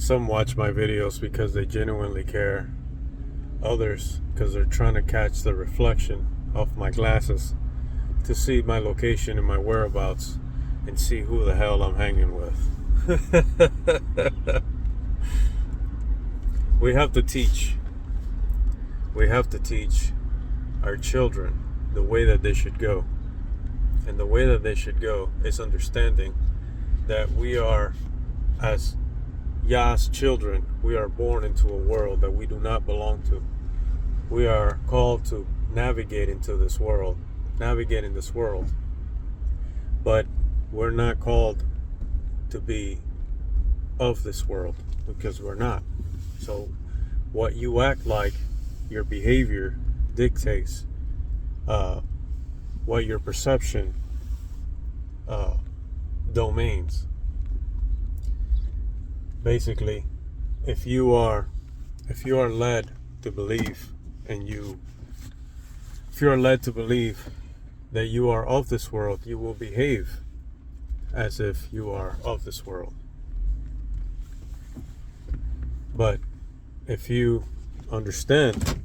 Some watch my videos because they genuinely care. Others because they're trying to catch the reflection of my glasses to see my location and my whereabouts and see who the hell I'm hanging with. We have to teach. We have to teach our children the way that they should go. And the way that they should go is understanding that we are, as Yah's children, we are born into a world that we do not belong to. We are called to navigate into this world, navigate in this world. But we're not called to be of this world, because we're not. So what you act like, your behavior dictates what your perception domains. Basically, if you are led to believe if you are led to believe that you are of this world, you will behave as if you are of this world. But if you understand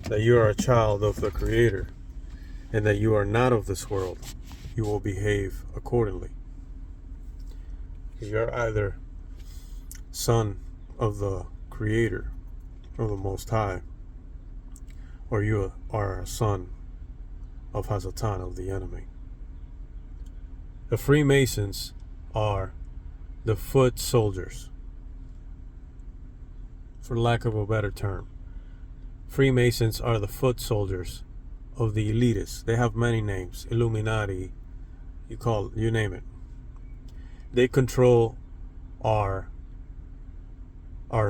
that you are a child of the Creator and that you are not of this world, you will behave accordingly. You're either son of the Creator, of the Most High, or you are a son of Hasatan, of the enemy. The Freemasons are the foot soldiers, for lack of a better term. Freemasons are the foot soldiers of the elitists. They have many names: Illuminati, you name it. They control our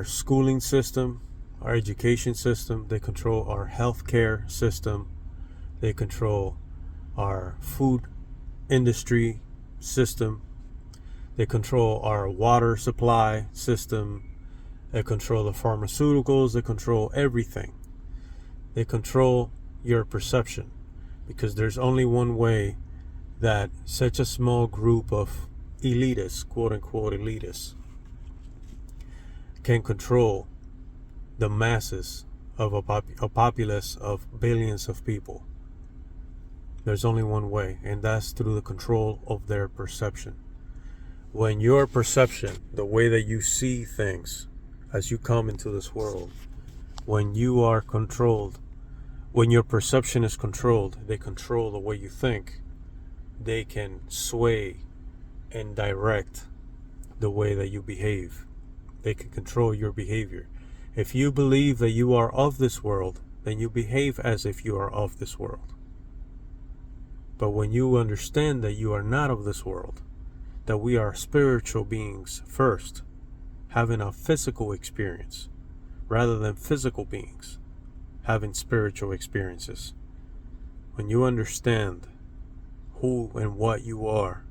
schooling system, our education system. They control our healthcare system. They control our food industry system. They control our water supply system. They control the pharmaceuticals. They control everything. They control your perception, because there's only one way that such a small group of elitists, quote unquote elitists, can control the masses of a populace of billions of people. There's only one way, and that's through the control of their perception. When your perception, the way that you see things as you come into this world, when you are controlled, when your perception is controlled, they control the way you think. They can sway and direct the way that you behave. They can control your behavior. If you believe that you are of this world, then you behave as if you are of this world. But when you understand that you are not of this world, that we are spiritual beings first, having a physical experience, rather than physical beings having spiritual experiences. When you understand who and what you are,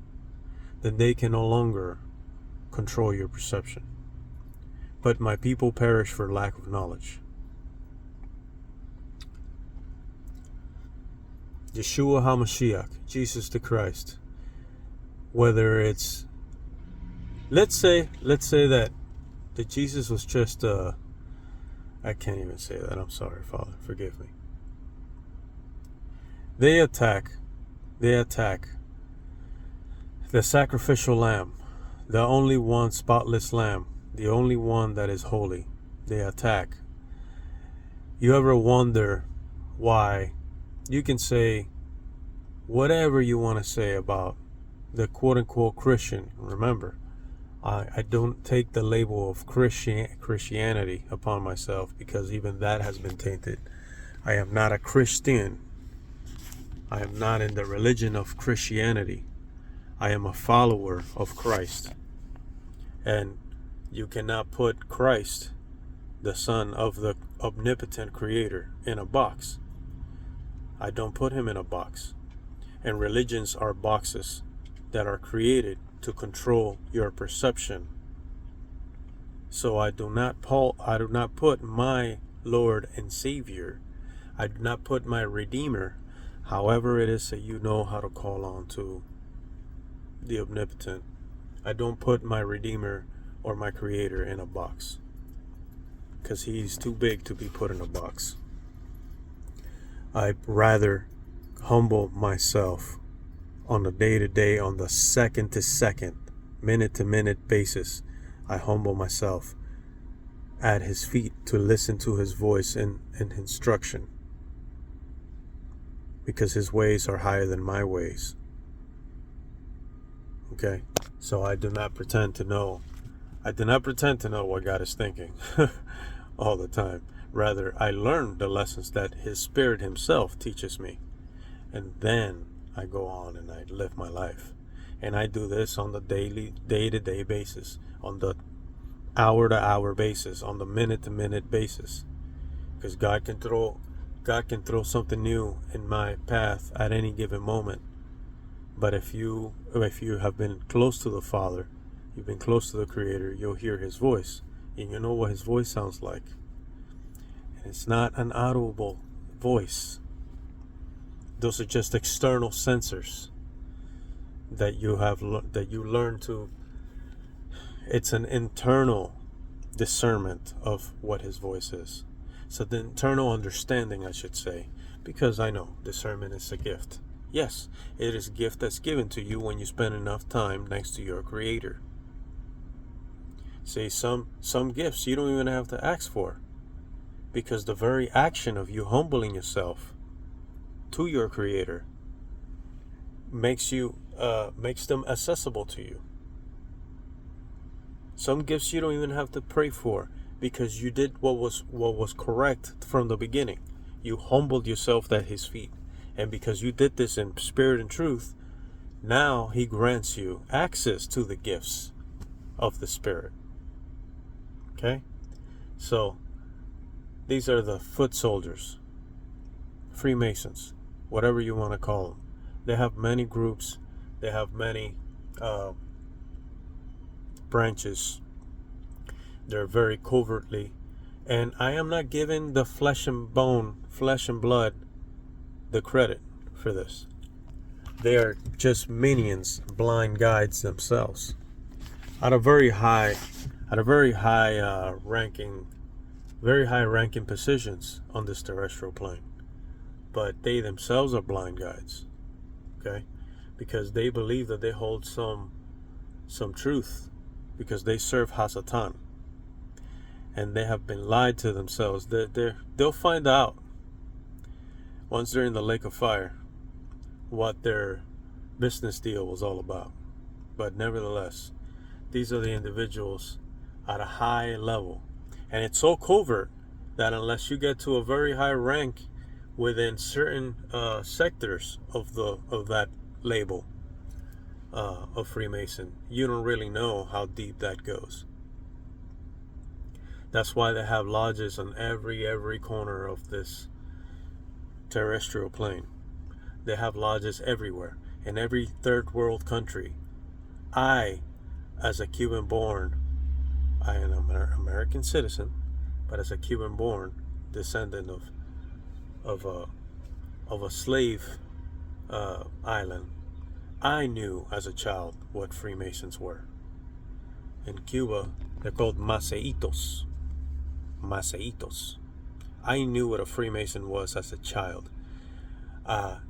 then they can no longer control your perception. But my people perish for lack of knowledge. Yeshua HaMashiach, Jesus the Christ, whether it's, let's say that Jesus was just I can't even say that. I'm sorry, Father. Forgive me. They attack the sacrificial lamb, the only one spotless lamb, the only one that is holy. They attack. You ever wonder why? You can say whatever you want to say about the quote-unquote Christian. Remember, I don't take the label of Christianity upon myself, because even that has been tainted. I am not a Christian. I am not in the religion of Christianity. I am a follower of Christ. And you cannot put Christ, the Son of the omnipotent Creator, in a box. I don't put him in a box. And religions are boxes that are created to control your perception. So I do not put my Lord and Savior, I do not put my Redeemer, however it is that you know how to call on to the omnipotent. I don't put my Redeemer or my creator in a box, because he's too big to be put in a box. I'd rather humble myself on the day-to-day, on the second-to-second, minute-to-minute basis. I humble myself at his feet to listen to his voice and instruction, because his ways are higher than my ways. Okay? So I do not pretend to know. I do not pretend to know what God is thinking all the time. Rather, I learn the lessons that his Spirit himself teaches me. And then I go on and I live my life. And I do this on the day-to-day basis, on the hour-to-hour basis, on the minute-to-minute basis. Because God can throw something new in my path at any given moment. But if you have been close to the Father, you've been close to the Creator, you'll hear his voice. And you know what his voice sounds like. And it's not an audible voice. Those are just external sensors that you learn to. It's an internal discernment of what his voice is. So the internal understanding, I should say, because I know discernment is a gift. Yes, it is a gift that's given to you when you spend enough time next to your Creator. See, some gifts you don't even have to ask for, because the very action of you humbling yourself to your Creator makes them accessible to you. Some gifts you don't even have to pray for, because you did what was correct from the beginning. You humbled yourself at his feet. And because you did this in spirit and truth, now he grants you access to the gifts of the Spirit. Okay? So, these are the foot soldiers, Freemasons, whatever you want to call them. They have many groups. They have many branches. They're very covertly. And I am not giving the flesh and blood the credit for this. They are just minions, blind guides themselves, at a very high ranking positions on this terrestrial plane. But they themselves are blind guides, okay? Because they believe that they hold some truth, because they serve Hasatan, and they have been lied to themselves. They'll find out once they're in the lake of fire what their business deal was all about. But nevertheless, these are the individuals at a high level, and it's so covert that unless you get to a very high rank within certain sectors of that label of Freemason, you don't really know how deep that goes. That's why they have lodges on every corner of this terrestrial plane. They have lodges everywhere, in every third world country. I, as a Cuban-born, I am an American citizen, but as a Cuban-born descendant of a slave island, I knew as a child what Freemasons were. In Cuba, they're called Maceitos. Maceitos. I knew what a Freemason was as a child.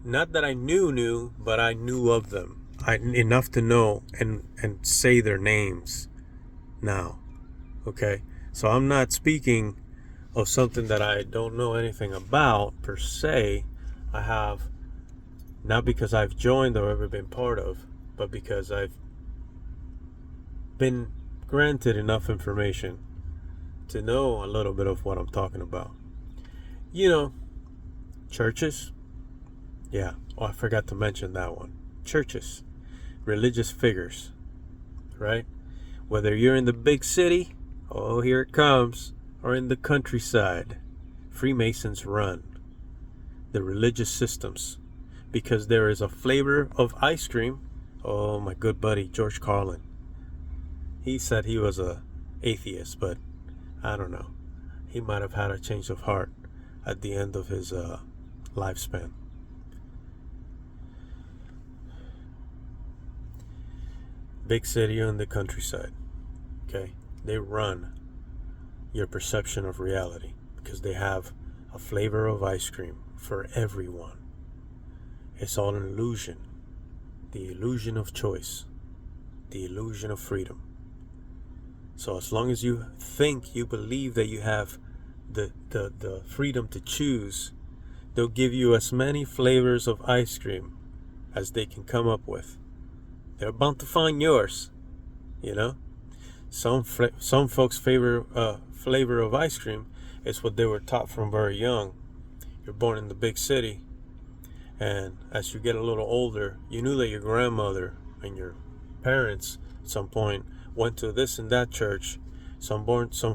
Not that I knew, but I knew of them. Enough to know and say their names now. Okay? So I'm not speaking of something that I don't know anything about per se. I have, not because I've joined or ever been part of, but because I've been granted enough information to know a little bit of what I'm talking about. You know, churches. Yeah, I forgot to mention that one. Churches, religious figures, right? Whether you're in the big city, oh, here it comes, or in the countryside, Freemasons run the religious systems, because there is a flavor of ice cream. Oh, my good buddy George Carlin, he said he was a atheist, but I don't know. He might have had a change of heart at the end of his lifespan. Big city or in the countryside, Okay? They run your perception of reality because they have a flavor of ice cream for everyone. It's all an illusion. The illusion of choice. The illusion of freedom. So as long as you think, you believe that you have the freedom to choose, they'll give you as many flavors of ice cream as they can come up with. They're bound to find yours, you know? Some folks' flavor of ice cream is what they were taught from very young. You're born in the big city, and as you get a little older, you knew that your grandmother and your parents at some point went to this and that church. Some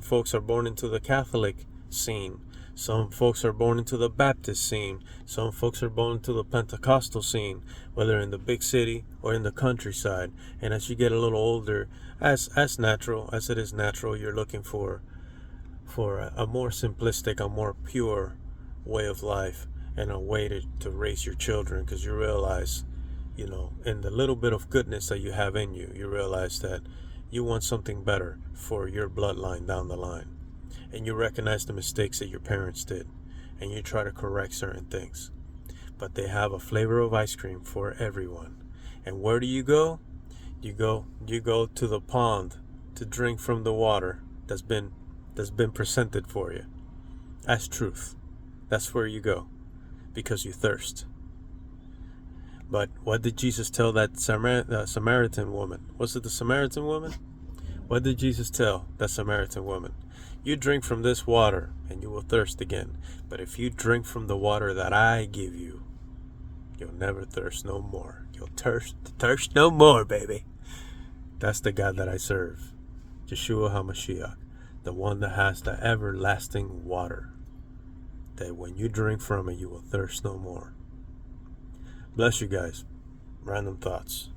folks are born into the Catholic scene. Some folks are born into the Baptist scene. Some folks are born into the Pentecostal scene, whether in the big city or in the countryside. And as you get a little older, as natural as it is natural, you're looking for a more simplistic, a more pure way of life and a way to raise your children, because you realize, in the little bit of goodness that you have in you, you realize that you want something better for your bloodline down the line. And you recognize the mistakes that your parents did, and you try to correct certain things. But they have a flavor of ice cream for everyone. And where do you go? You go to the pond to drink from the water that's been presented for you. That's truth. That's where you go, because you thirst. But what did Jesus tell that Samaritan woman? Was it the Samaritan woman? What did Jesus tell that Samaritan woman? You drink from this water and you will thirst again. But if you drink from the water that I give you, you'll never thirst no more. You'll thirst no more, baby. That's the God that I serve. Yeshua HaMashiach. The one that has the everlasting water. That when you drink from it, you will thirst no more. Bless you guys. Random thoughts.